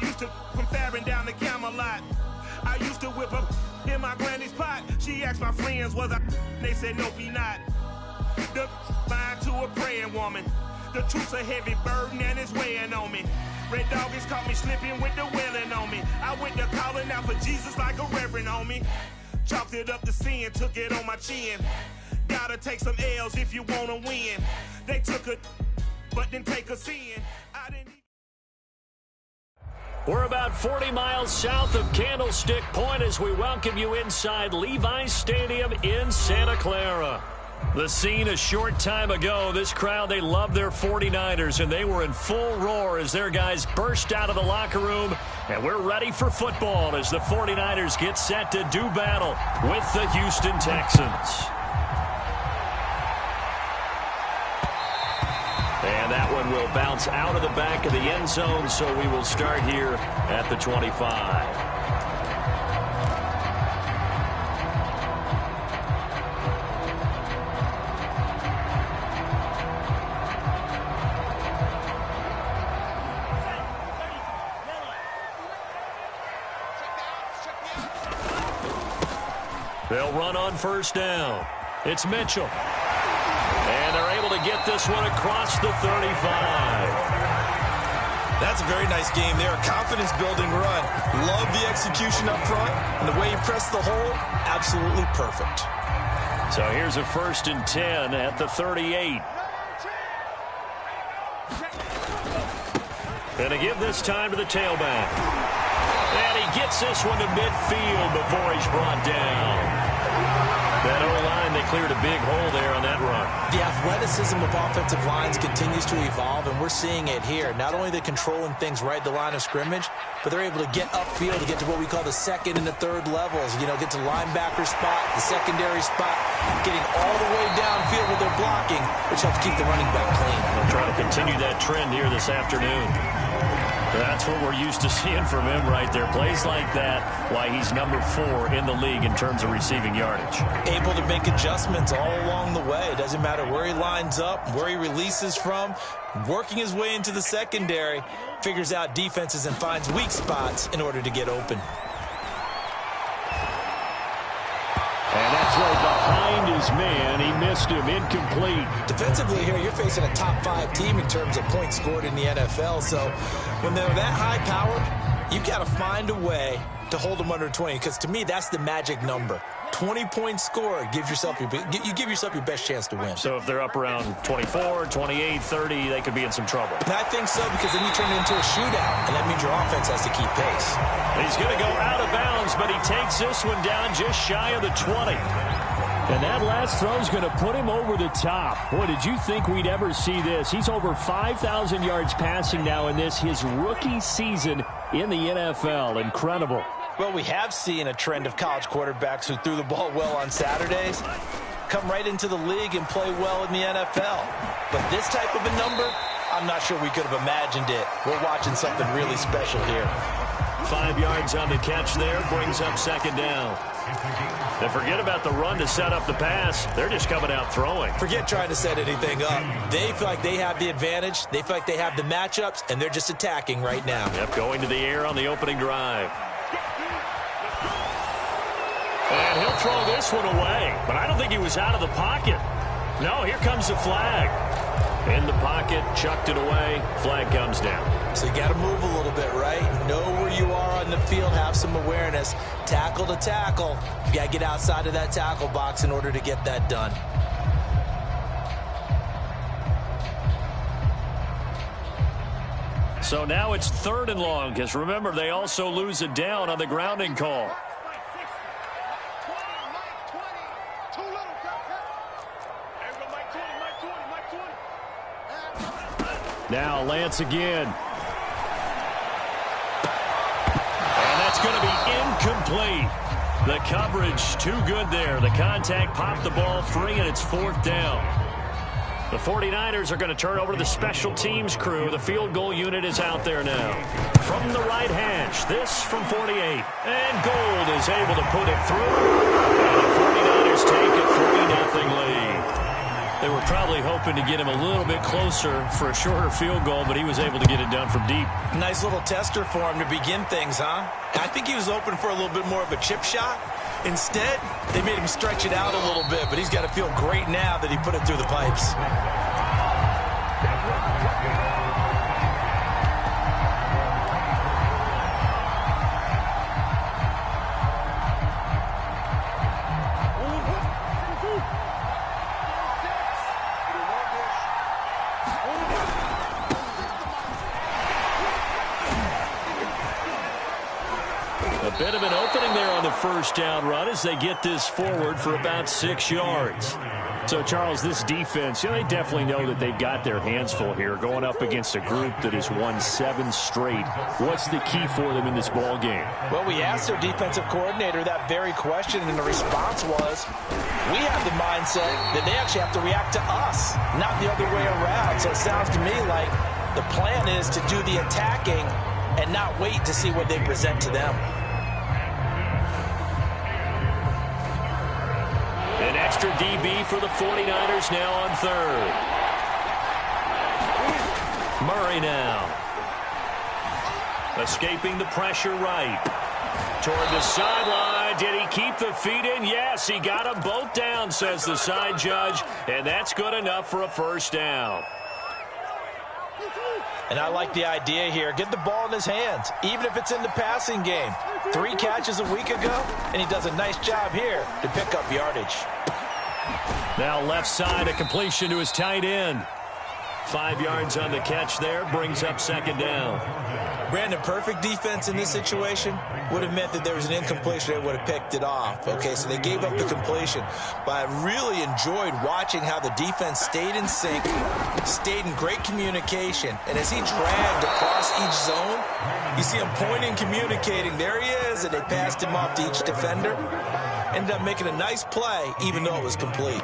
used to from Farron down to Camelot. I used to whip up in my granny's pot. She asked my friends, was I? They said, nope, he not. The line to a praying woman. The truth's a heavy burden and it's weighing on me. Red doggies caught me slipping with the wailing on me. I went to calling out for Jesus like a reverend on me. Chalked it up to sin, took it on my chin. Gotta take some L's if you wanna win. They took a, but didn't take a sin. I didn't. We're about 40 miles south of Candlestick Point as we welcome you inside Levi's Stadium in Santa Clara. The scene a short time ago, this crowd, they love their 49ers, and they were in full roar as their guys burst out of the locker room. And we're ready for football as the 49ers get set to do battle with the Houston Texans. And that one will bounce out of the back of the end zone, so we will start here at the 25. They'll run on first down. It's Mitchell. And they're able to get this one across the 35. That's a very nice game there. Confidence-building run. Love the execution up front. And the way he pressed the hole, absolutely perfect. So here's a 1st and 10 at the 38. And to give this time to the tailback. And he gets this one to midfield before he's brought down. That O-line, they cleared a big hole there on that run. The athleticism of offensive lines continues to evolve, and we're seeing it here. Not only are they controlling things right at the line of scrimmage, but they're able to get upfield to get to what we call the second and the third levels. You know, get to linebacker spot, the secondary spot, getting all the way downfield with their blocking, which helps keep the running back clean. They'll try to continue that trend here this afternoon. That's what we're used to seeing from him right there. Plays like that, why he's number 4 in the league in terms of receiving yardage. Able to make adjustments all along the way. It doesn't matter where he lines up, where he releases from. Working his way into the secondary, figures out defenses and finds weak spots in order to get open. And that's right behind his man. He missed him. Incomplete. Defensively here, you're facing a top 5 team in terms of points scored in the NFL. So when they're that high-powered, you've got to find a way to hold them under 20. Because to me, that's the magic number. 20 points scored, you give yourself your best chance to win. So if they're up around 24, 28, 30, they could be in some trouble. And I think so, because then you turn it into a shootout, and that means your offense has to keep pace. He's going to go out of bounds, but he takes this one down just shy of the 20. And that last throw is going to put him over the top. Boy, did you think we'd ever see this? He's over 5,000 yards passing now in this, his rookie season in the NFL. Incredible. Well, we have seen a trend of college quarterbacks who threw the ball well on Saturdays come right into the league and play well in the NFL. But this type of a number, I'm not sure we could have imagined it. We're watching something really special here. 5 yards on the catch there, brings up 2nd down. And forget about the run to set up the pass. They're just coming out throwing. Forget trying to set anything up. They feel like they have the advantage. They feel like they have the matchups, and they're just attacking right now. Yep, going to the air on the opening drive. And he'll throw this one away, but I don't think he was out of the pocket. No, here comes the flag. In the pocket, chucked it away, flag comes down. So you got to move a little bit, right? Know where you are on the field, have some awareness. Tackle to tackle. You got to get outside of that tackle box in order to get that done. So now it's 3rd and long, because remember, they also lose a down on the grounding call. Now Lance again. And that's going to be incomplete. The coverage too good there. The contact popped the ball free, and it's 4th down. The 49ers are going to turn over to the special teams crew. The field goal unit is out there now. From the right hash, this from 48. And Gold is able to put it through. And the 49ers take a 3-0 lead. They were probably hoping to get him a little bit closer for a shorter field goal, but he was able to get it done from deep. Nice little tester for him to begin things, huh? I think he was open for a little bit more of a chip shot. Instead, they made him stretch it out a little bit, but he's got to feel great now that he put it through the pipes. A bit of an opening there on the first down run as they get this forward for about 6 yards. So, Charles, this defense, they definitely know that they've got their hands full here going up against a group that has won 7 straight. What's the key for them in this ball game? Well, we asked their defensive coordinator that very question, and the response was, we have the mindset that they actually have to react to us, not the other way around. So it sounds to me like the plan is to do the attacking and not wait to see what they present to them. An extra DB for the 49ers now on third. Murray now. Escaping the pressure right. Toward the sideline. Did he keep the feet in? Yes, he got them both down, says the side judge. And that's good enough for a first down. And I like the idea here. Get the ball in his hands, even if it's in the passing game. 3 catches a week ago, and he does a nice job here to pick up yardage. Now left side, a completion to his tight end. 5 yards on the catch there, brings up second down. Brandon, perfect defense in this situation would have meant that there was an incompletion that would have picked it off. Okay, so they gave up the completion. But I really enjoyed watching how the defense stayed in sync, stayed in great communication. And as he dragged across each zone, you see him pointing, communicating. There he is, and they passed him off to each defender. Ended up making a nice play, even though it was complete.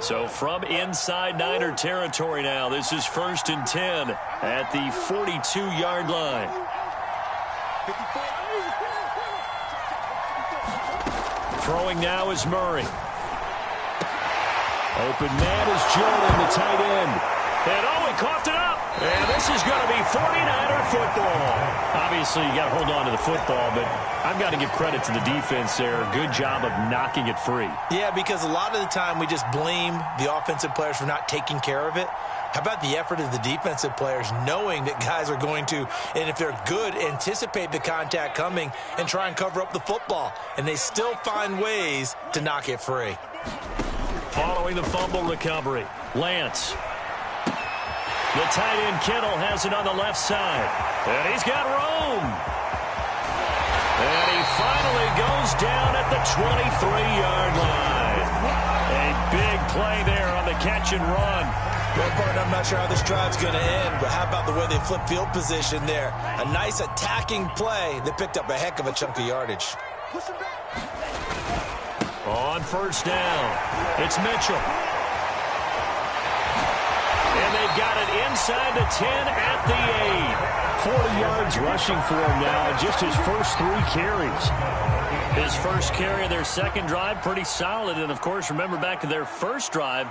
So from inside Niner territory now, this is 1st and 10 at the 42-yard line. Throwing now is Murray. Open man is Jordan, the tight end. And he coughed it up. And this is going to be 49er football. Obviously, you got to hold on to the football, but I've got to give credit to the defense there. Good job of knocking it free. Yeah, because a lot of the time we just blame the offensive players for not taking care of it. How about the effort of the defensive players knowing that guys are going to, and if they're good, anticipate the contact coming and try and cover up the football. And they still find ways to knock it free. Following the fumble recovery, Lance. The tight end, Kittle, has it on the left side. And he's got room. And he finally goes down at the 23-yard line. A big play there on the catch and run. Well, partner, I'm not sure how this drive's going to end, but how about the way they flip field position there? A nice attacking play that picked up a heck of a chunk of yardage. On first down, it's Mitchell. And they've got it inside the 10 at the 8. 40 yards rushing for him now in just his first 3 carries. His first carry of their second drive, pretty solid. And, of course, remember back to their first drive,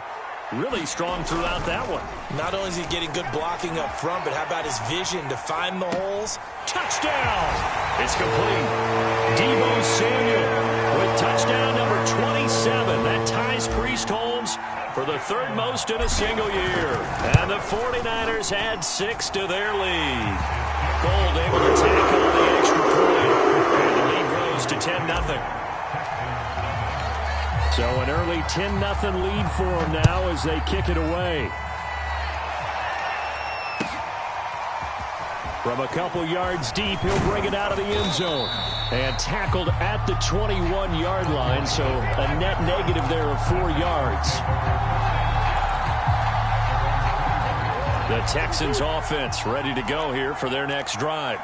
really strong throughout that one. Not only is he getting good blocking up front, but how about his vision to find the holes? Touchdown! It's complete. Deebo Samuel with touchdown number 27. That ties Priest Holmes for the 3rd most in a single year. And the 49ers add 6 to their lead. Gold able to tackle the extra point. And the lead grows to 10-0. So an early 10-0 lead for them now as they kick it away. From a couple yards deep, he'll bring it out of the end zone. And tackled at the 21-yard line, so a net negative there of 4 yards. The Texans offense ready to go here for their next drive.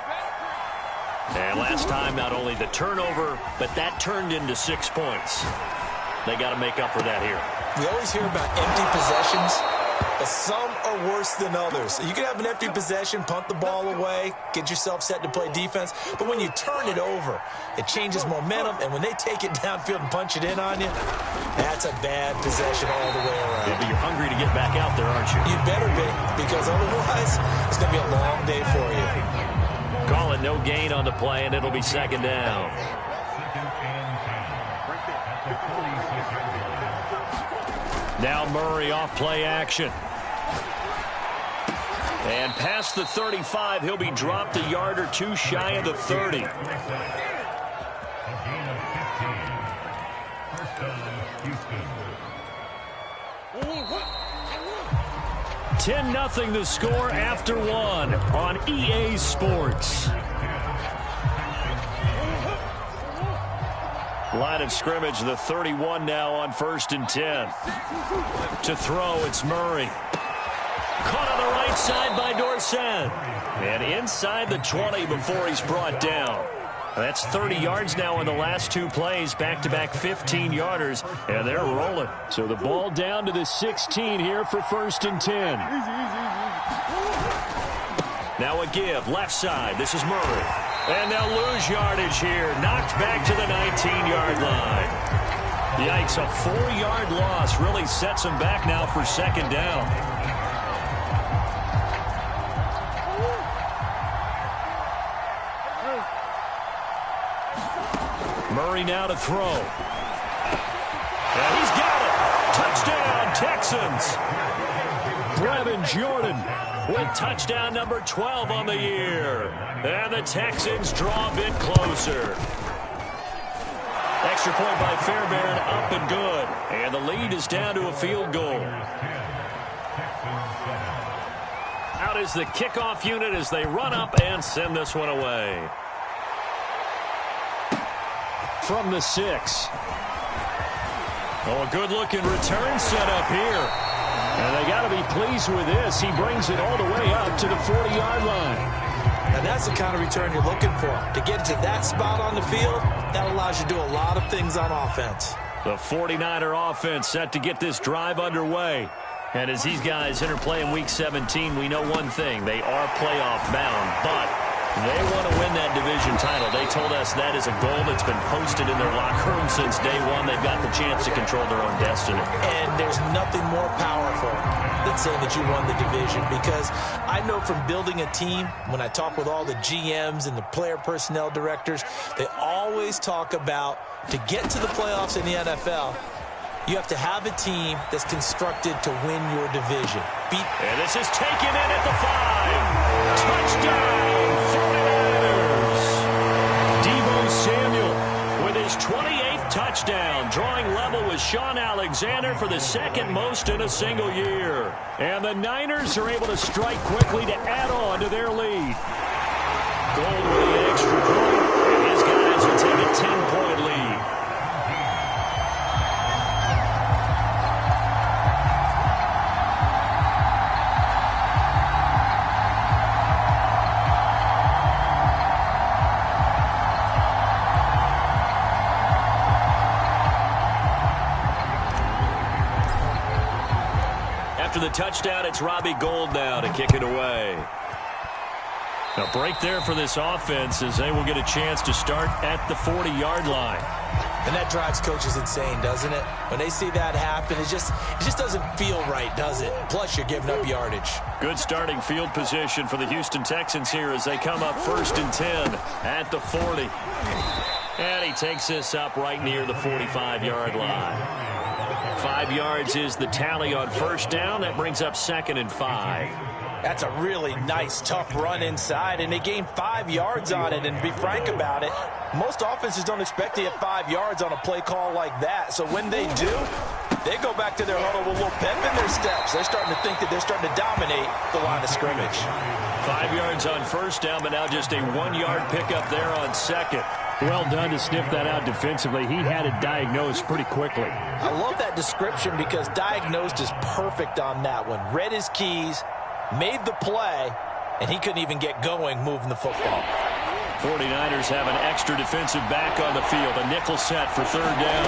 And last time, not only the turnover, but that turned into 6 points. They got to make up for that here. We always hear about empty possessions, But some are worse than others. You can have an empty possession, punt the ball away, get yourself set to play defense. But when you turn it over, it changes momentum. And when they take it downfield and punch it in on you, that's a bad possession all the way around. Yeah, but you're hungry to get back out there, aren't you? You better be, because otherwise it's going to be a long day for you. Call it no gain on the play, and it'll be second down. Now Murray off play action. And past the 35, he'll be dropped a yard or two shy of the 30. 10-0 the score after one on EA Sports. Line of scrimmage, the 31 now on 1st and 10. To throw, it's Murray. Caught on the right side by Dorsett. And inside the 20 before he's brought down. That's 30 yards now in the last two plays. Back-to-back 15-yarders, and they're rolling. So the ball down to the 16 here for 1st and 10. Now a give, left side. This is Murray. And they'll lose yardage here. Knocked back to the 19-yard line. Yikes, a 4-yard loss really sets them back now for second down. Murray now to throw. And he's got it. Touchdown, Texans. Brevin Jordan with touchdown number 12 on the year. And the Texans draw a bit closer. Extra point by Fairbairn, up and good. And the lead is down to a field goal. Out is the kickoff unit as they run up and send this one away. From the 6. Oh, a good-looking return set up here. And they got to be pleased with this. He brings it all the way up to the 40-yard line. And that's the kind of return you're looking for. To get to that spot on the field, that allows you to do a lot of things on offense. The 49er offense set to get this drive underway. And as these guys interplay in Week 17, we know one thing. They are playoff bound, but they want to win that division title. They told us that is a goal that's been posted in their locker room since day one. They've got the chance to control their own destiny. And there's nothing more powerful than saying that you won the division, because I know from building a team, when I talk with all the GMs and the player personnel directors, they always talk about, to get to the playoffs in the NFL, you have to have a team that's constructed to win your division. And this is taken in at the 5. Touchdown, 49ers. Deebo Samuel with his 28th touchdown, drawing level with Sean Alexander for the second most in a single year. And the Niners are able to strike quickly to add on to their lead. Gold with the extra point, and his guys will take a 10-point lead. After the touchdown, it's Robbie Gould now to kick it away. A break there for this offense as they will get a chance to start at the 40-yard line. And that drives coaches insane, doesn't it? When they see that happen, it just doesn't feel right, does it? Plus, you're giving up yardage. Good starting field position for the Houston Texans here as they come up 1st and 10 at the 40. And he takes this up right near the 45-yard line. 5 yards is the tally on first down. That brings up 2nd and 5. That's a really nice, tough run inside, and they gained 5 yards on it. And to be frank about it, most offenses don't expect to get 5 yards on a play call like that. So when they do, they go back to their huddle with a little pep in their steps. They're starting to think that they're starting to dominate the line of scrimmage. 5 yards on first down, but now just a 1-yard pickup there on second. Well done to sniff that out defensively. He had it diagnosed pretty quickly. I love that description because diagnosed is perfect on that one. Read his keys, made the play, and he couldn't even get going moving the football. 49ers have an extra defensive back on the field. A nickel set for 3rd down.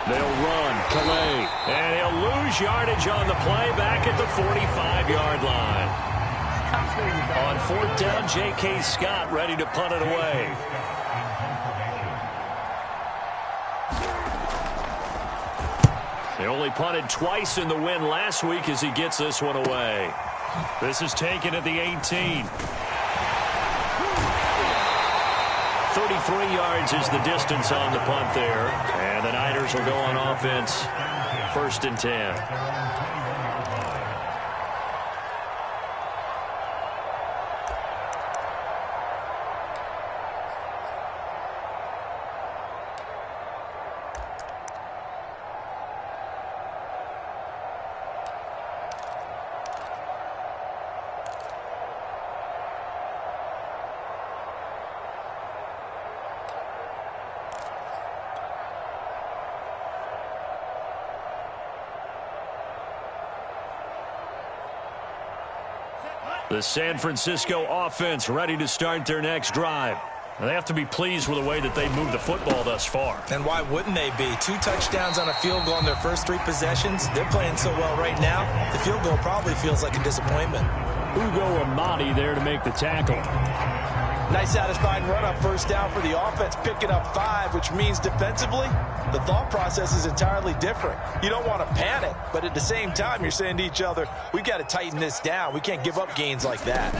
They'll run. Calais. And he'll lose yardage on the play back at the 45-yard line. On 4th down, J.K. Scott ready to punt it away. They only punted twice in the win last week as he gets this one away. This is taken at the 18. 33 yards is the distance on the punt there. And the Niners will go on offense. 1st and 10. The San Francisco offense ready to start their next drive. They have to be pleased with the way that they moved the football thus far. And why wouldn't they be? 2 touchdowns on a field goal in their first 3 possessions. They're playing so well right now, the field goal probably feels like a disappointment. Ugo Amadi there to make the tackle. Nice satisfying run up 1st down for the offense, picking up 5, which means defensively, the thought process is entirely different. You don't want to panic, but at the same time, you're saying to each other, we've got to tighten this down. We can't give up gains like that.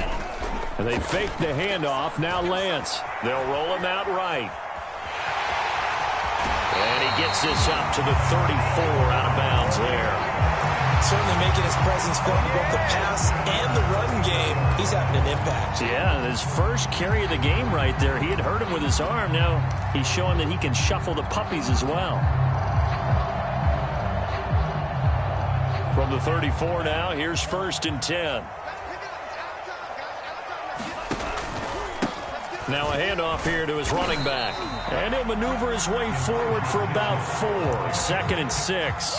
And they fake the handoff. Now Lance. They'll roll him out right. And he gets this up to the 34 out of bounds there. Certainly making his presence felt in both the pass and the run game. He's having an impact. Yeah, his first carry of the game right there. He had hurt him with his arm. Now he's showing that he can shuffle the puppies as well. From the 34 now, here's 1st and 10. Now a handoff here to his running back. And he'll maneuver his way forward for about 4. 2nd and 6.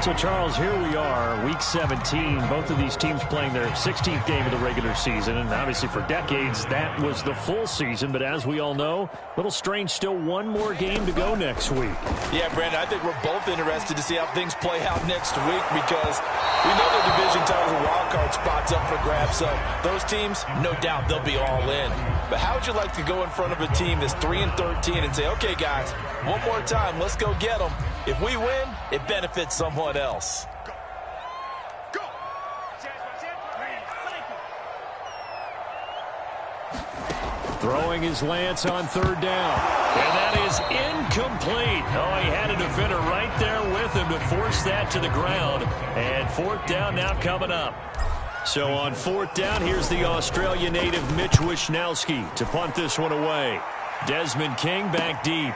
So, Charles, here we are, Week 17. Both of these teams playing their 16th game of the regular season. And obviously for decades, that was the full season. But as we all know, a little strange, still one more game to go next week. Yeah, Brandon, I think we're both interested to see how things play out next week because we know the division titles and wildcard spots up for grabs. So those teams, no doubt they'll be all in. But how would you like to go in front of a team that's 3-13 and say, okay, guys, one more time, let's go get them. If we win, it benefits someone else. Go. Throwing his Lance on 3rd down. And that is incomplete. Oh, he had a defender right there with him to force that to the ground. And 4th down now coming up. So on 4th down, here's the Australia native Mitch Wishnowsky to punt this one away. Desmond King back deep.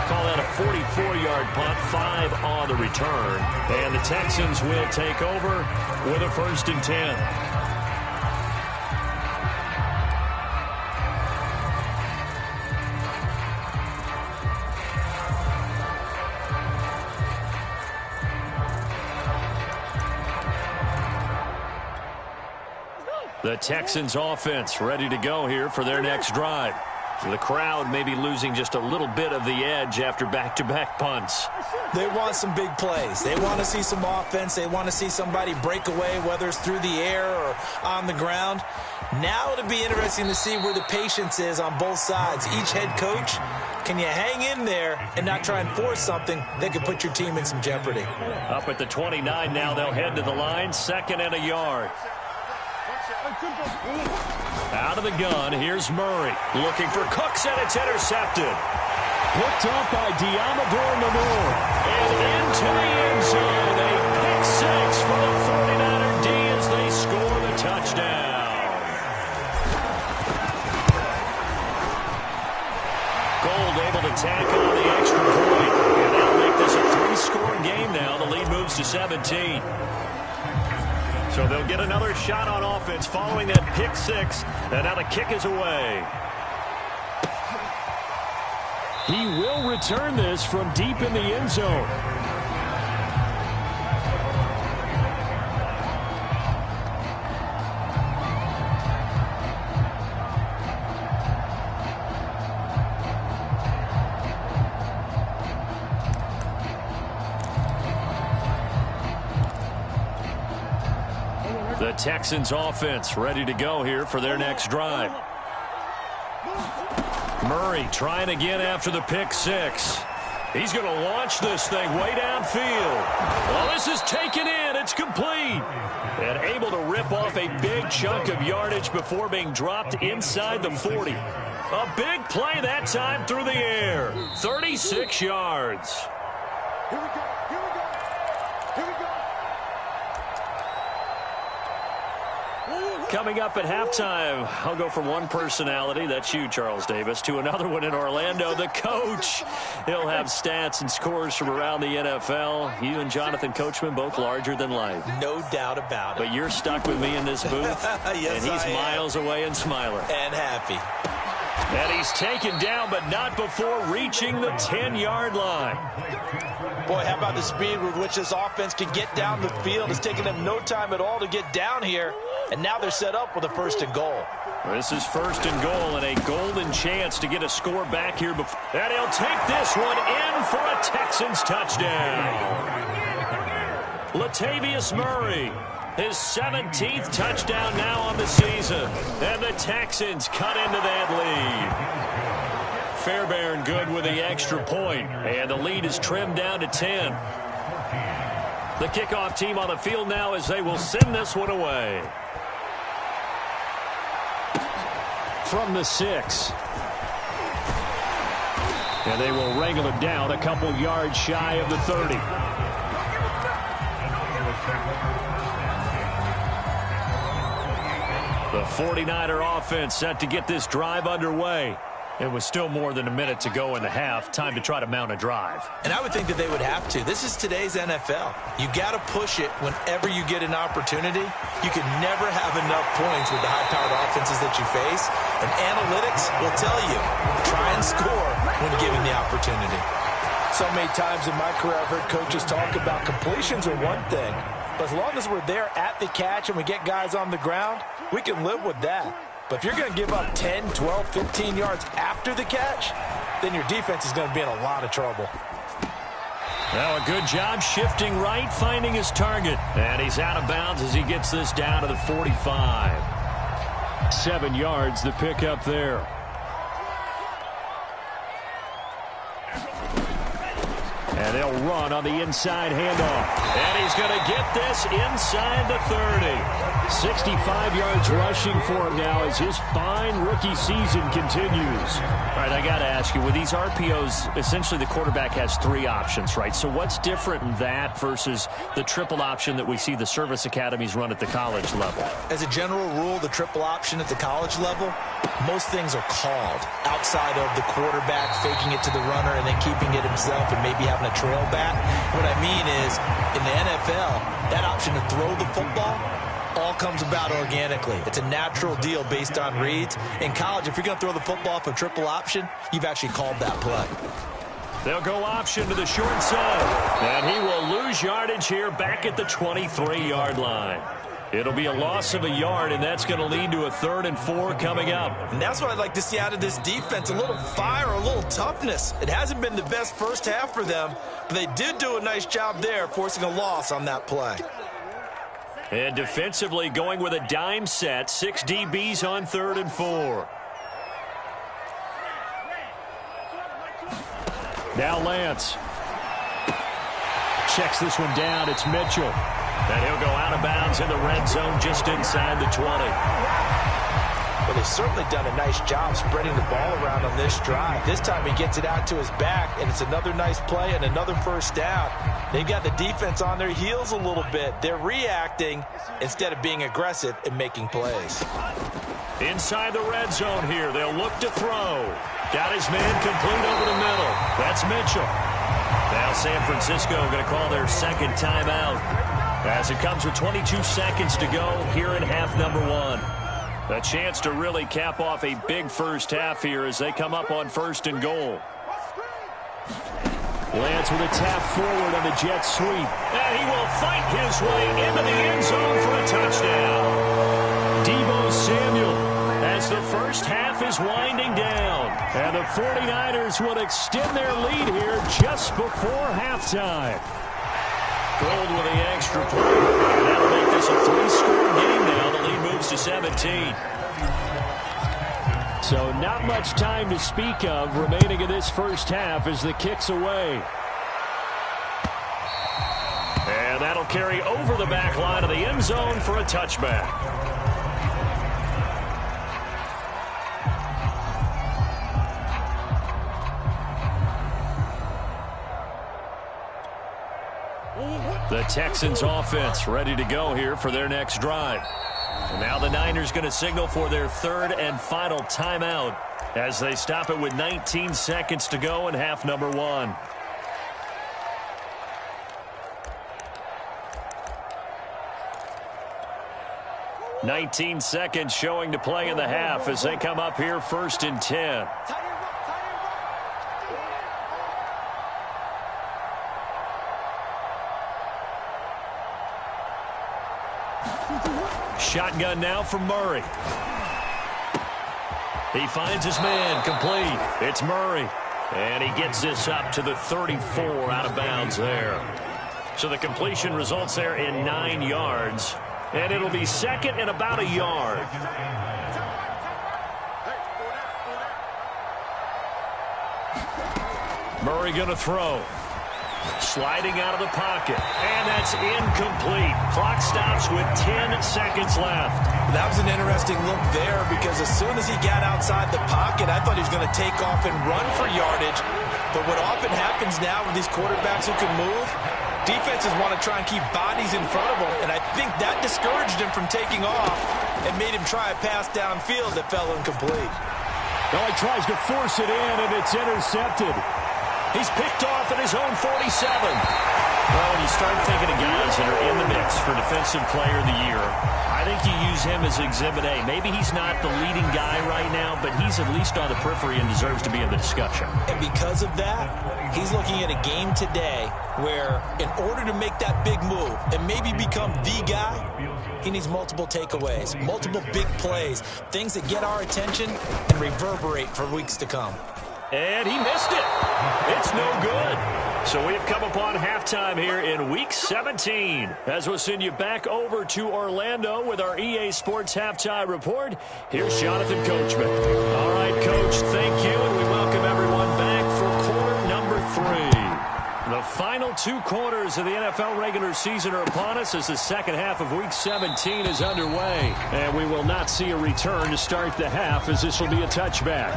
Call that a 44-yard punt, 5 on the return. And the Texans will take over with a 1st and 10. The Texans offense ready to go here for their next drive. The crowd may be losing just a little bit of the edge after back-to-back punts. They want some big plays. They want to see some offense. They want to see somebody break away, whether it's through the air or on the ground. Now it'll be interesting to see where the patience is on both sides. Each head coach, can you hang in there and not try and force something that could put your team in some jeopardy? Up at the 29 now, they'll head to the line, 2nd and a yard. Out of the gun, here's Murray. Looking for Cooks, and it's intercepted. Picked up by Diamador Manor. And into the end zone. A pick 6 for the 49er D as they score the touchdown. Gold able to tack on the extra point. And that'll make this a 3-score game now. The lead moves to 17. So they'll get another shot on offense following that pick 6. And now the kick is away. He will return this from deep in the end zone. The Texans offense ready to go here for their next drive. Murray trying again after the pick six. He's going to launch this thing way downfield. Well, this is taken in. It's complete. And able to rip off a big chunk of yardage before being dropped inside the 40. A big play that time through the air. 36 yards. Here we go. Here we go. Here we go. Coming up at halftime, I'll go from one personality, that's you, Charles Davis, to another one in Orlando, the coach. He'll have stats and scores from around the NFL. You and Jonathan Coachman, both larger than life. No doubt about it. But you're stuck with me in this booth, yes, and he's miles away and smiling. And happy. And he's taken down, but not before reaching the 10-yard line. Boy, how about the speed with which this offense can get down the field? It's taken them no time at all to get down here. And now they're set up with a 1st and goal. This is 1st and goal and a golden chance to get a score back here. And he'll take this one in for a Texans touchdown. Latavius Murray, his 17th touchdown now on the season. And the Texans cut into that lead. Fairbairn good with the extra point. And the lead is trimmed down to 10. The kickoff team on the field now as they will send this one away. From the 6. And they will wrangle it down a couple yards shy of the 30. The 49er offense set to get this drive underway. It was still more than a minute to go in the half. Time to try to mount a drive. And I would think that they would have to. This is today's NFL. You got to push it whenever you get an opportunity. You can never have enough points with the high-powered offenses that you face. And analytics will tell you, try and score when given the opportunity. So many times in my career I've heard coaches talk about completions are one thing. But as long as we're there at the catch and we get guys on the ground, we can live with that. But if you're going to give up 10, 12, 15 yards after the catch, then your defense is going to be in a lot of trouble. Well, a good job shifting right, finding his target. And he's out of bounds as he gets this down to the 45. 7 yards, the pickup there. And they'll run on the inside handoff. And he's going to get this inside the 30. 65 yards rushing for him now as his fine rookie season continues. All right, I got to ask you, with these RPOs, essentially the quarterback has 3 options, right? So what's different in that versus the triple option that we see the service academies run at the college level? As a general rule, the triple option at the college level, most things are called outside of the quarterback faking it to the runner and then keeping it himself and maybe having a trail back. What I mean is, in the NFL, that option to throw the football all comes about organically. It's a natural deal based on reads. In college, if you're going to throw the football for triple option, you've actually called that play. They'll go option to the short side. And he will lose yardage here back at the 23-yard line. It'll be a loss of a yard, and that's going to lead to a 3rd and 4 coming up. And that's what I'd like to see out of this defense, a little fire, a little toughness. It hasn't been the best first half for them, but they did do a nice job there, forcing a loss on that play. And defensively going with a dime set. 6 DBs on 3rd and 4. Now Lance. Checks this one down. It's Mitchell. And he'll go out of bounds in the red zone just inside the 20. Well, they've certainly done a nice job spreading the ball around on this drive. This time he gets it out to his back, and it's another nice play and another first down. They've got the defense on their heels a little bit. They're reacting instead of being aggressive and making plays. Inside the red zone here, they'll look to throw. Got his man complete over the middle. That's Mitchell. Now San Francisco going to call their second timeout as it comes with 22 seconds to go here in half number 1. A chance to really cap off a big first half here as they come up on 1st and goal. Lance with a tap forward on the jet sweep. And he will fight his way into the end zone for a touchdown. Deebo Samuel as the first half is winding down. And the 49ers will extend their lead here just before halftime. Gold with the extra point. That'll make this a 3-score game. 17. So not much time to speak of remaining in this first half as the kick's away. And that'll carry over the back line of the end zone for a touchback. The Texans offense ready to go here for their next drive. And now the Niners going to signal for their third and final timeout as they stop it with 19 seconds to go in half number 1. "19 seconds showing to play in the half as they come up here 1st and 10. Shotgun now from Murray. He finds his man complete. It's Murray. And he gets this up to the 34 out of bounds there. So the completion results there in 9 yards. And it'll be second and about a yard. Murray going to throw. Sliding out of the pocket. And that's incomplete. Clock stops with 10 seconds left. That was an interesting look there because as soon as he got outside the pocket, I thought he was going to take off and run for yardage. But what often happens now with these quarterbacks who can move, defenses want to try and keep bodies in front of them. And I think that discouraged him from taking off and made him try a pass downfield that fell incomplete. Now he tries to force it in, and it's intercepted. He's picked off at his own 47. Well, when you start thinking of guys that are in the mix for Defensive Player of the Year, I think you use him as Exhibit A. Maybe he's not the leading guy right now, but he's at least on the periphery and deserves to be in the discussion. And because of that, he's looking at a game today where in order to make that big move and maybe become the guy, he needs multiple takeaways, multiple big plays, things that get our attention and reverberate for weeks to come. And he missed it. It's no good. So we've come upon halftime here in Week 17. As we'll send you back over to Orlando with our EA Sports Halftime Report, here's Jonathan Coachman. All right, Coach, thank you, and we welcome everyone back for quarter number 3. The final 2 quarters of the NFL regular season are upon us as the second half of Week 17 is underway. And we will not see a return to start the half as this will be a touchback.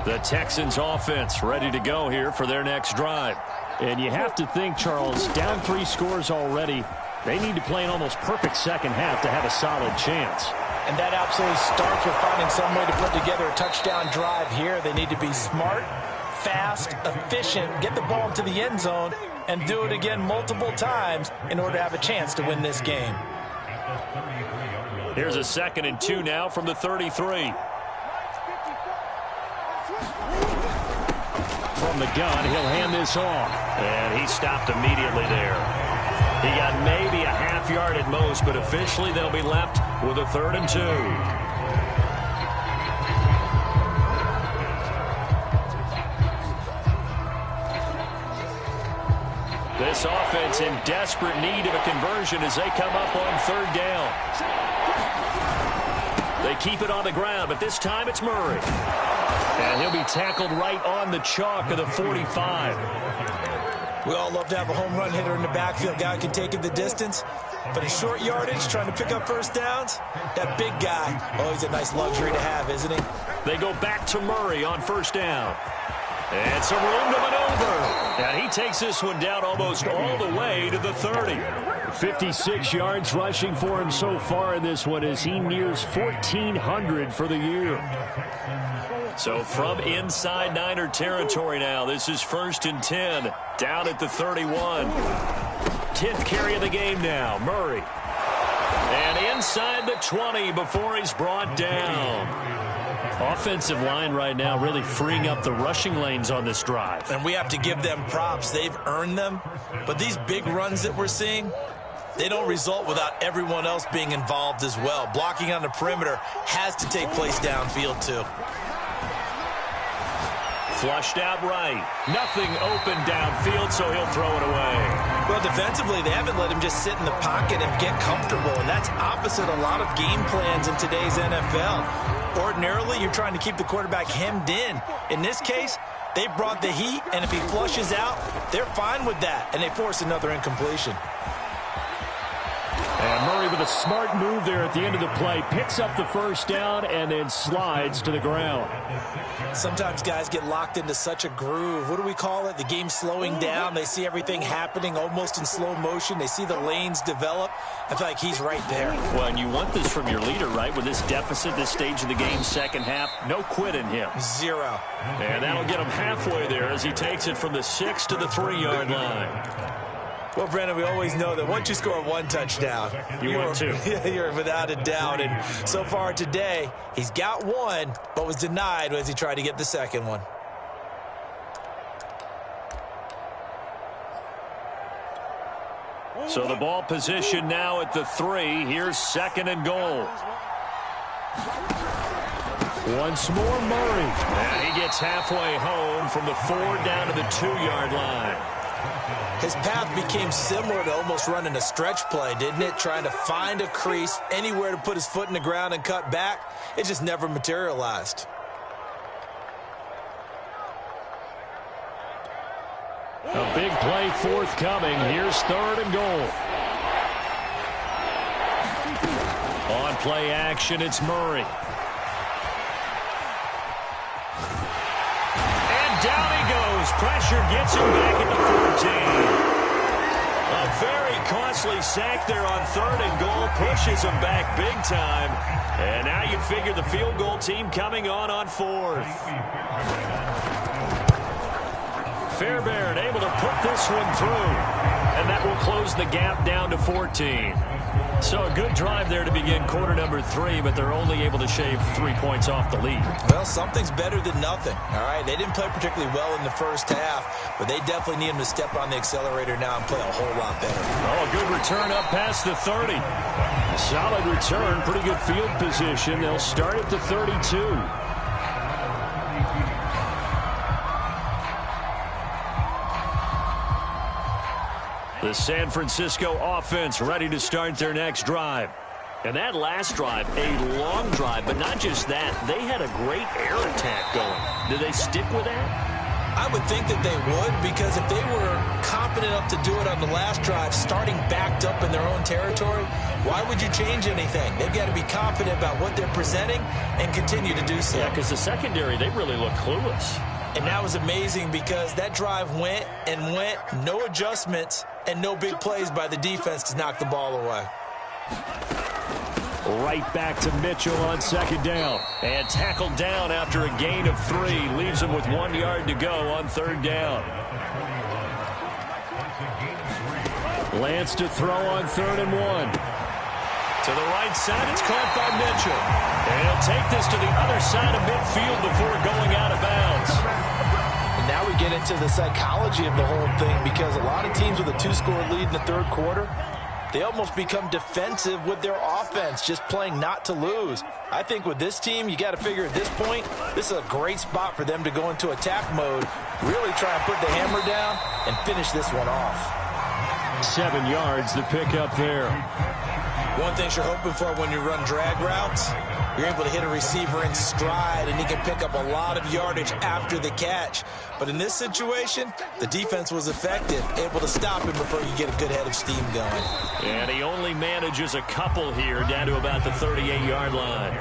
The Texans offense ready to go here for their next drive. And you have to think, Charles, down 3 scores already, they need to play an almost perfect second half to have a solid chance. And that absolutely starts with finding some way to put together a touchdown drive here. They need to be smart, fast, efficient, get the ball into the end zone, and do it again multiple times in order to have a chance to win this game. Here's a 2nd and 2 now from the 33. From the gun, he'll hand this off. And he stopped immediately there. He got maybe a half yard at most, but officially they'll be left with a 3rd and 2. This offense in desperate need of a conversion as they come up on 3rd down. They keep it on the ground, but this time it's Murray. And he'll be tackled right on the chalk of the 45. We all love to have a home run hitter in the backfield. Guy can take it the distance. But in short yardage, trying to pick up first downs, that big guy, oh, he's a nice luxury to have, isn't he? They go back to Murray on 1st down. And some room to maneuver. And he takes this one down almost all the way to the 30. 56 yards rushing for him so far in this one as he nears 1,400 for the year. So from inside Niner territory now, this is 1st and 10, down at the 31. 10th carry of the game now, Murray. And inside the 20 before he's brought down. Offensive line right now really freeing up the rushing lanes on this drive. And we have to give them props. They've earned them. But these big runs that we're seeing, they don't result without everyone else being involved as well. Blocking on the perimeter has to take place downfield too. Flushed out right. Nothing open downfield, so he'll throw it away. Well, defensively, they haven't let him just sit in the pocket and get comfortable, and that's opposite a lot of game plans in today's NFL. Ordinarily, you're trying to keep the quarterback hemmed in. In this case, they brought the heat, and if he flushes out, they're fine with that, and they force another incompletion. And Murray with a smart move there at the end of the play. Picks up the first down and then slides to the ground. Sometimes guys get locked into such a groove. What do we call it? The game's slowing down. They see everything happening almost in slow motion. They see the lanes develop. I feel like he's right there. Well, and you want this from your leader, right? With this deficit, this stage of the game, second half, no quit in him. 0. And that'll get him halfway there as he takes it from the 6 to the 3-yard line. Well, Brandon, we always know that once you score one touchdown, you're 2. You're without a doubt. And so far today, he's got one, but was denied as he tried to get the second one. So the ball position now at the 3. Here's 2nd and goal. Once more, Murray. And he gets halfway home from the 4 down to the 2-yard line. His path became similar to almost running a stretch play, didn't it? Trying to find a crease, anywhere to put his foot in the ground and cut back. It just never materialized. A big play forthcoming. Here's 3rd and goal. On play action, it's Murray. And down he goes. Pressure gets him back at the 14. A very costly sack there on 3rd and goal. Pushes him back big time. And now you figure the field goal team coming on 4th. Fairbairn able to put this one through. And that will close the gap down to 14. So a good drive there to begin quarter number 3, but they're only able to shave 3 points off the lead. Well, something's better than nothing, all right? They didn't play particularly well in the first half, but they definitely need him to step on the accelerator now and play a whole lot better. Oh, a good return up past the 30. Solid return, pretty good field position. They'll start at the 32. The San Francisco offense ready to start their next drive. And that last drive, a long drive, but not just that. They had a great air attack going. Did they stick with that? I would think that they would, because if they were confident enough to do it on the last drive, starting backed up in their own territory, why would you change anything? They've got to be confident about what they're presenting and continue to do so. Yeah, because the secondary, they really look clueless. And that was amazing because that drive went and went, no adjustments, and no big plays by the defense to knock the ball away. Right back to Mitchell on 2nd down. And tackled down after a gain of 3. Leaves him with 1 yard to go on 3rd down. Lance to throw on 3rd and 1. To the right side, it's caught by Mitchell. And he'll take this to the other side of midfield before going out of bounds. And now we get into the psychology of the whole thing, because a lot of teams with a 2-score lead in the 3rd quarter, they almost become defensive with their offense, just playing not to lose. I think with this team, you got to figure at this point, this is a great spot for them to go into attack mode, really try and put the hammer down and finish this one off. 7 yards to pick up there. One thing you're hoping for when you run drag routes, you're able to hit a receiver in stride, and he can pick up a lot of yardage after the catch. But in this situation, the defense was effective, able to stop him before you get a good head of steam going. And he only manages a couple here, down to about the 38-yard line.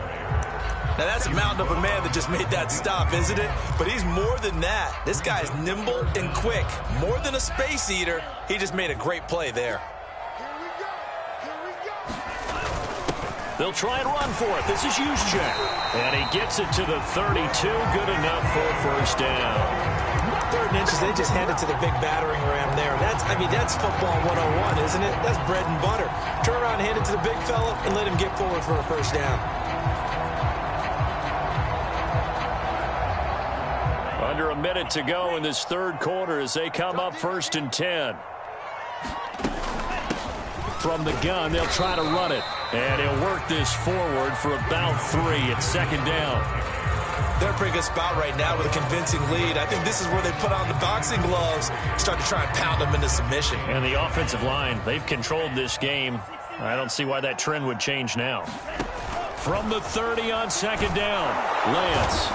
Now, that's a mountain of a man that just made that stop, isn't it? But he's more than that. This guy's nimble and quick. More than a space eater, he just made a great play there. They'll try and run for it. This is Juszczyk. And he gets it to the 32. Good enough for a first down. 3rd and inches, they just hand it to the big battering ram there. That's football 101, isn't it? That's bread and butter. Turn around and hand it to the big fella and let him get forward for a first down. Under a minute to go in this 3rd quarter as they come up 1st and 10. from the gun. They'll try to run it. And he'll work this forward for about 3. It's second down. They're in a pretty good spot right now with a convincing lead. I think this is where they put on the boxing gloves, start to try and pound them into submission. And the offensive line, they've controlled this game. I don't see why that trend would change now. From the 30 on second down, Lance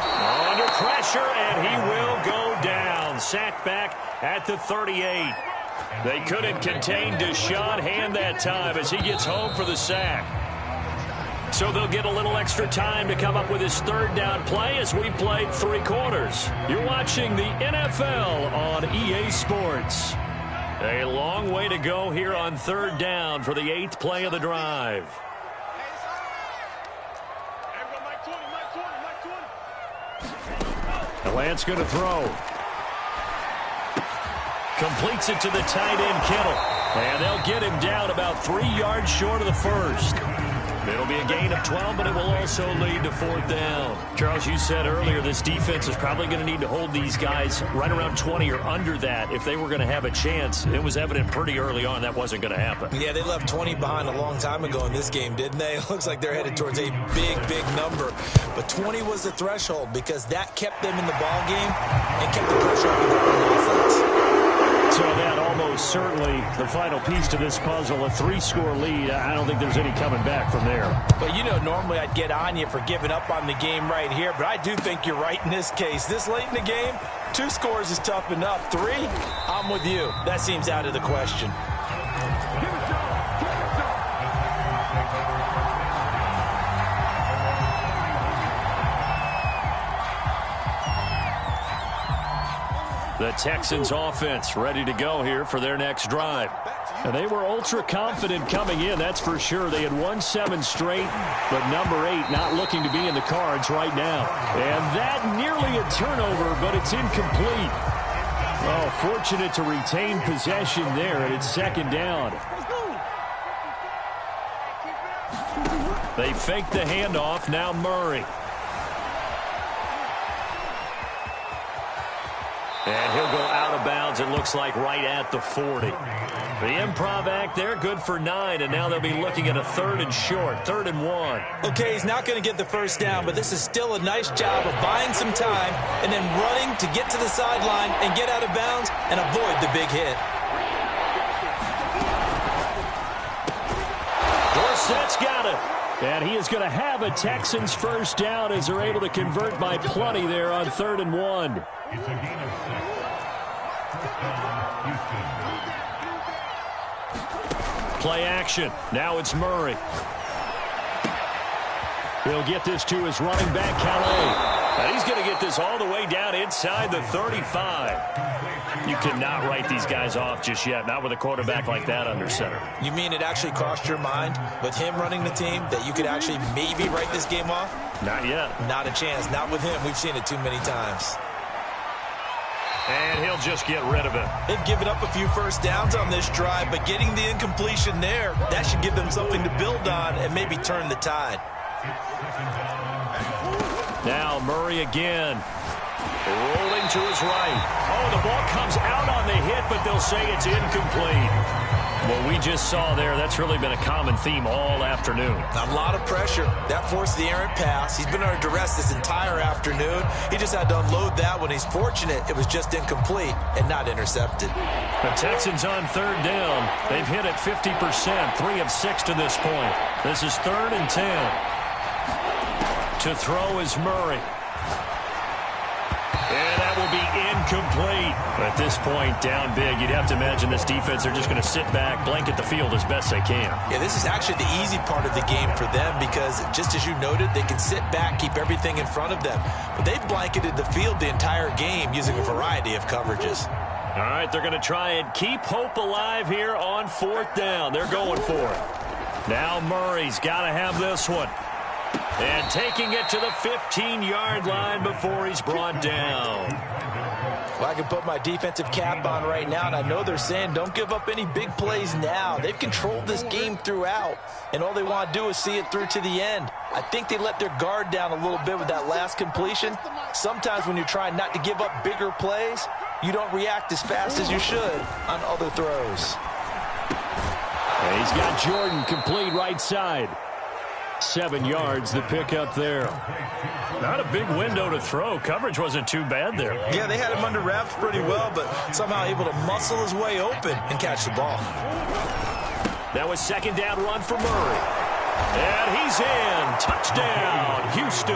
under pressure, and he will go down. Sacked back at the 38. They couldn't contain Deshaun Hand that time as he gets home for the sack. So they'll get a little extra time to come up with his third down play as we've played 3 quarters. You're watching the NFL on EA Sports. A long way to go here on third down for the 8th play of the drive. Lance going to throw. Completes it to the tight end, Kittle. And they'll get him down about 3 yards short of the first. It'll be a gain of 12, but it will also lead to 4th down. Charles, you said earlier this defense is probably going to need to hold these guys right around 20 or under that if they were going to have a chance. It was evident pretty early on that wasn't going to happen. Yeah, they left 20 behind a long time ago in this game, didn't they? It looks like they're headed towards a big, big number. But 20 was the threshold because that kept them in the ball game and kept the pressure on the offense. So that almost certainly the final piece to this puzzle, a 3-score lead. I don't think there's any coming back from there. Well, you know, normally I'd get on you for giving up on the game right here, but I do think you're right in this case. This late in the game, 2 scores is tough enough. 3, I'm with you. That seems out of the question. The Texans offense ready to go here for their next drive. And they were ultra confident coming in, that's for sure. They had won 7 straight, but number 8 not looking to be in the cards right now. And that nearly a turnover, but it's incomplete. Oh, fortunate to retain possession there, and it's second down. They fake the handoff, now Murray. And he'll go out of bounds, it looks like, right at the 40. The improv act there, good for 9, and now they'll be looking at a 3rd and short, 3rd and 1. Okay, he's not going to get the first down, but this is still a nice job of buying some time and then running to get to the sideline and get out of bounds and avoid the big hit. Dorsett's got it. And he is going to have a Texans first down as they're able to convert by plenty there on 3rd and 1. Play action. Now it's Murray. He'll get this to his running back, Calais. And he's going to get this all the way down inside the 35. You cannot write these guys off just yet, not with a quarterback like that under center. You mean it actually crossed your mind with him running the team that you could actually maybe write this game off? Not yet. Not a chance. Not with him. We've seen it too many times. And he'll just get rid of it. They've given up a few first downs on this drive, but getting the incompletion there, that should give them something to build on and maybe turn the tide. Now Murray again. Rolling to his right. Oh, the ball comes out on the hit, but they'll say it's incomplete. What we just saw there, that's really been a common theme all afternoon. A lot of pressure. That forced the errant pass. He's been under duress this entire afternoon. He just had to unload that one. He's fortunate it was just incomplete and not intercepted. The Texans on 3rd down. They've hit it 50%, 3 of 6 to this point. This is 3rd and 10. To throw is Murray. And that will be incomplete. At this point, down big, you'd have to imagine this defense, they're just going to sit back, blanket the field as best they can. Yeah, this is actually the easy part of the game for them because, just as you noted, they can sit back, keep everything in front of them. But they've blanketed the field the entire game using a variety of coverages. All right, they're going to try and keep hope alive here on 4th down. They're going for it. Now Murray's got to have this one. And taking it to the 15-yard line before he's brought down. Well, I can put my defensive cap on right now, and I know they're saying don't give up any big plays now. They've controlled this game throughout, and all they want to do is see it through to the end. I think they let their guard down a little bit with that last completion. Sometimes when you're trying not to give up bigger plays, you don't react as fast as you should on other throws. And he's got Jordan complete right side. 7 yards, the pickup there. Not a big window to throw. Coverage wasn't too bad there. Yeah, they had him under wraps pretty well, but somehow able to muscle his way open and catch the ball. That was second down run for Murray. And he's in. Touchdown, Houston.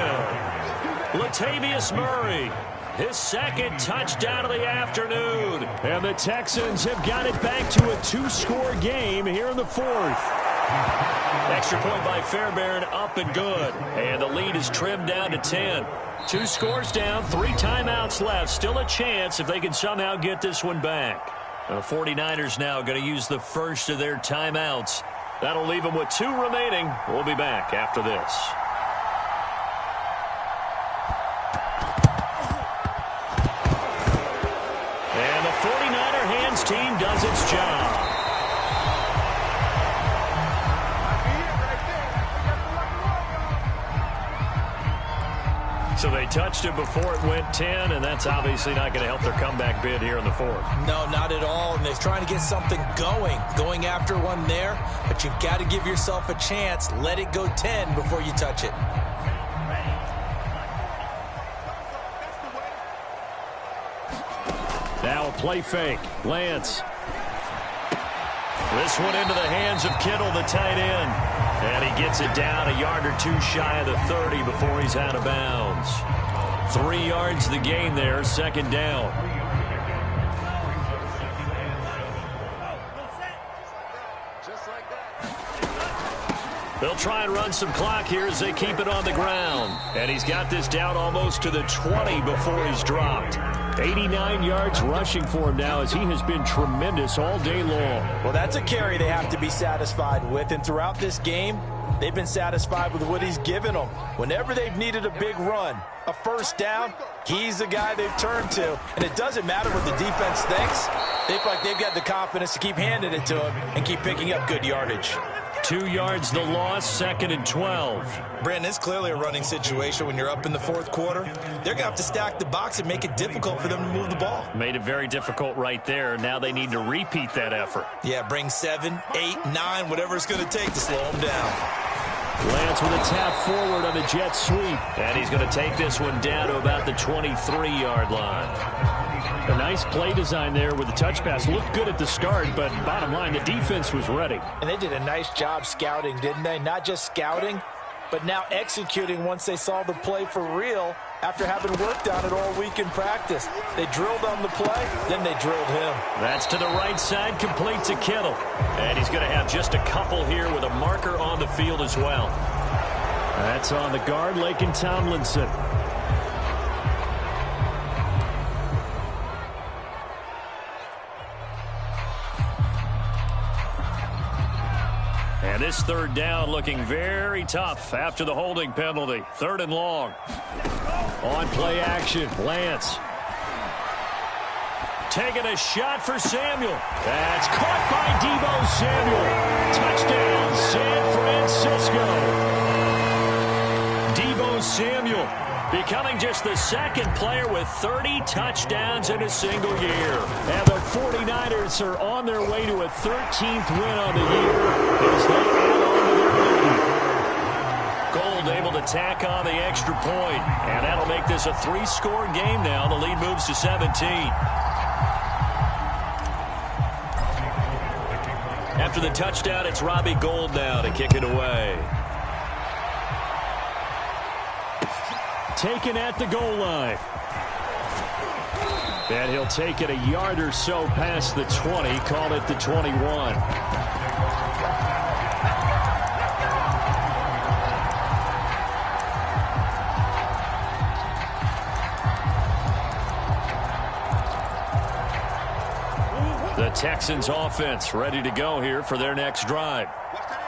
Latavius Murray, his second touchdown of the afternoon. And the Texans have got it back to a 2-score game here in the 4th. Extra point by Fairbairn, up and good. And the lead is trimmed down to 10. 2 scores down, 3 timeouts left. Still a chance if they can somehow get this one back. The 49ers now going to use the first of their timeouts. That'll leave them with 2 remaining. We'll be back after this. And the 49er hands team does its job. So they touched it before it went 10, and that's obviously not going to help their comeback bid here in the 4th. No, not at all. And they're trying to get something going after one there. But you've got to give yourself a chance. Let it go 10 before you touch it. Now a play fake. Lance. This one into the hands of Kittle, the tight end. And he gets it down a yard or 2 shy of the 30 before he's out of bounds. 3 yards the gain there, second down. They'll try and run some clock here as they keep it on the ground. And he's got this down almost to the 20 before he's dropped. 89 yards rushing for him now as he has been tremendous all day long. Well, that's a carry they have to be satisfied with. And throughout this game, they've been satisfied with what he's given them. Whenever they've needed a big run, a first down, he's the guy they've turned to. And it doesn't matter what the defense thinks. They feel like they've got the confidence to keep handing it to him and keep picking up good yardage. 2 yards the loss, second and 12. Brandon, it's clearly a running situation when you're up in the 4th quarter. They're going to have to stack the box and make it difficult for them to move the ball. Made it very difficult right there. Now they need to repeat that effort. Yeah, bring 7, 8, 9, whatever it's going to take to slow them down. Lance with a tap forward on the jet sweep. And he's going to take this one down to about the 23-yard line. A nice play design there with the touch pass. Looked good at the start, but bottom line, the defense was ready. And they did a nice job scouting, didn't they? Not just scouting, but now executing once they saw the play for real after having worked on it all week in practice. They drilled on the play, then they drilled him. That's to the right side, complete to Kittle. And he's going to have just a couple here with a marker on the field as well. That's on the guard, Laken Tomlinson. And this third down looking very tough after the holding penalty. 3rd and long. On play action, Lance. Taking a shot for Samuel. That's caught by Deebo Samuel. Touchdown, San Francisco. Deebo Samuel becoming just the 2nd player with 30 touchdowns in a single year. And the 49ers are on their way to a 13th win on the year as they add on to their lead. Gold able to tack on the extra point, and that'll make this a 3-score game now. The lead moves to 17. After the touchdown, it's Robbie Gould now to kick it away. Taken at the goal line. And he'll take it a yard or so past the 20, call it the 21. The Texans offense ready to go here for their next drive.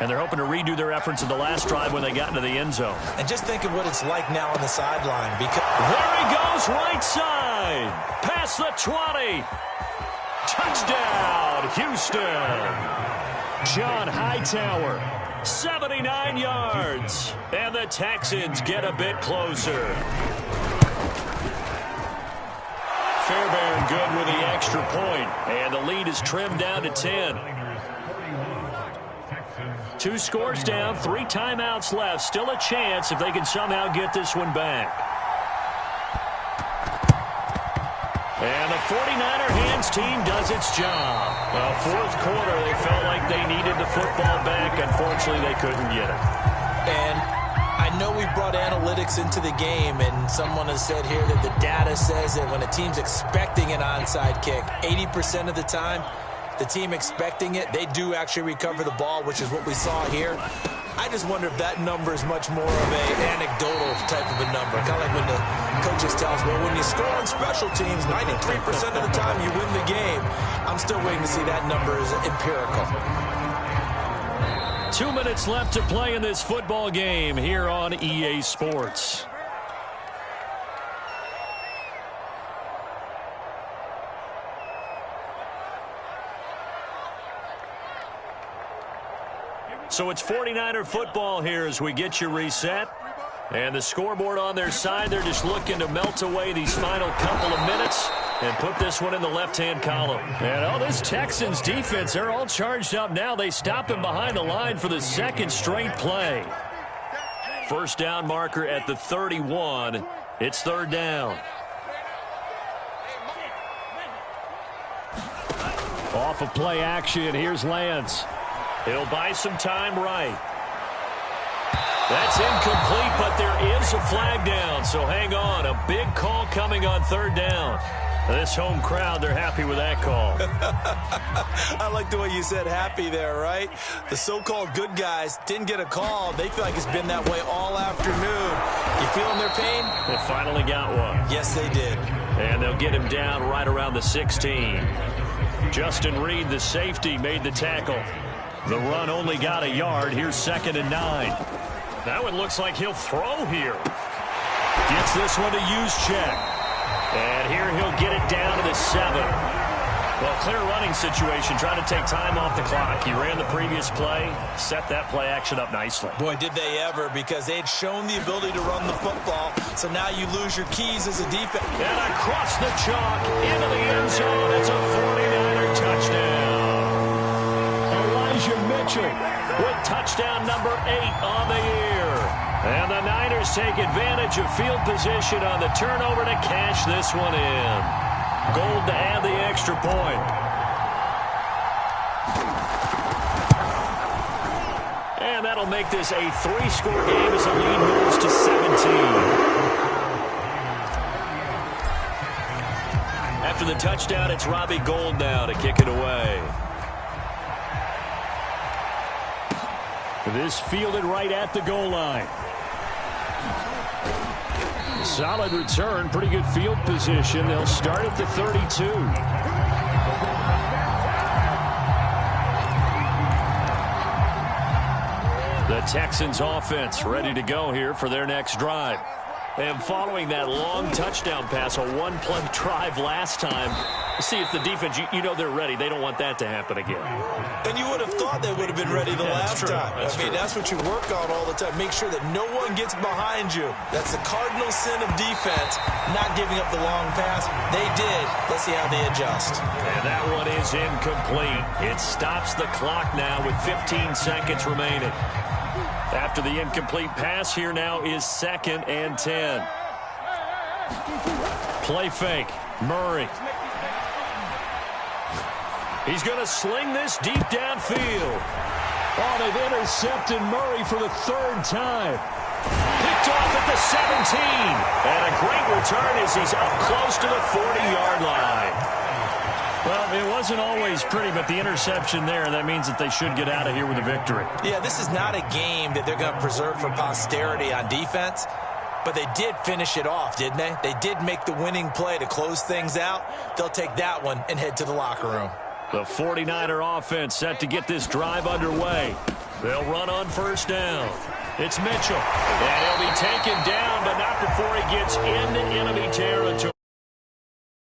And they're hoping to redo their efforts in the last drive when they got into the end zone. And just think of what it's like now on the sideline. Because there he goes, right side. Past the 20. Touchdown, Houston. John Hightower, 79 yards. And the Texans get a bit closer. Fairbairn good with the extra point. And the lead is trimmed down to 10. 2 scores down, 3 timeouts left. Still a chance if they can somehow get this one back. And the 49er hands team does its job. Fourth quarter, they felt like they needed the football back. Unfortunately, they couldn't get it. And I know we've brought analytics into the game, and someone has said here that the data says that when a team's expecting an onside kick, 80% of the time, the team expecting it, they do actually recover the ball, which is what we saw here. I just wonder if that number is much more of an anecdotal type of a number. Kind of like when the coaches tell us, well, when you score on special teams, 93% of the time you win the game. I'm still waiting to see that number is empirical. 2 minutes left to play in this football game here on EA Sports. So it's 49er football here as we get you reset. And the scoreboard on their side, they're just looking to melt away these final couple of minutes and put this one in the left-hand column. And this Texans defense, they're all charged up now. They stop him behind the line for the second straight play. First down marker at the 31. It's third down. Off of play action, here's Lance. He'll buy some time right. That's incomplete, but there is a flag down, so hang on. A big call coming on third down. This home crowd, they're happy with that call. I like the way you said happy there, right? The so-called good guys didn't get a call. They feel like it's been that way all afternoon. You feeling their pain? They finally got one. Yes, they did. And they'll get him down right around the 16. Justin Reed, the safety, made the tackle. The run only got a yard. Here's 2nd and 9. That one looks like he'll throw here. Gets this one to use check. And here he'll get it down to the 7. Well, clear running situation, trying to take time off the clock. He ran the previous play, set that play action up nicely. Boy, did they ever, because they had shown the ability to run the football. So now you lose your keys as a defense. And across the chalk into the end zone. It's a 49er touchdown. Mitchell with touchdown number 8 on the year. And the Niners take advantage of field position on the turnover to cash this one in. Gold to add the extra point. And that'll make this a 3-score game as the lead moves to 17. After the touchdown, it's Robbie Gould now to kick it away. This fielded right at the goal line. Solid return, pretty good field position. They'll start at the 32. The Texans offense ready to go here for their next drive. And following that long touchdown pass, a one-play drive last time, see if the defense, you know they're ready. They don't want that to happen again. And you would have thought they would have been ready the last time. That's what you work on all the time. Make sure that no one gets behind you. That's the cardinal sin of defense, not giving up the long pass. They did. Let's see how they adjust. And that one is incomplete. It stops the clock now with 15 seconds remaining. After the incomplete pass, here now is 2nd and 10. Play fake. Murray. He's going to sling this deep downfield. Oh, they've intercepted Murray for the 3rd time. Picked off at the 17. And a great return as he's up close to the 40-yard line. Well, it wasn't always pretty, but the interception there, that means that they should get out of here with a victory. Yeah, this is not a game that they're going to preserve for posterity on defense, but they did finish it off, didn't they? They did make the winning play to close things out. They'll take that one and head to the locker room. The 49er offense set to get this drive underway. They'll run on first down. It's Mitchell, and he'll be taken down, but not before he gets into enemy territory.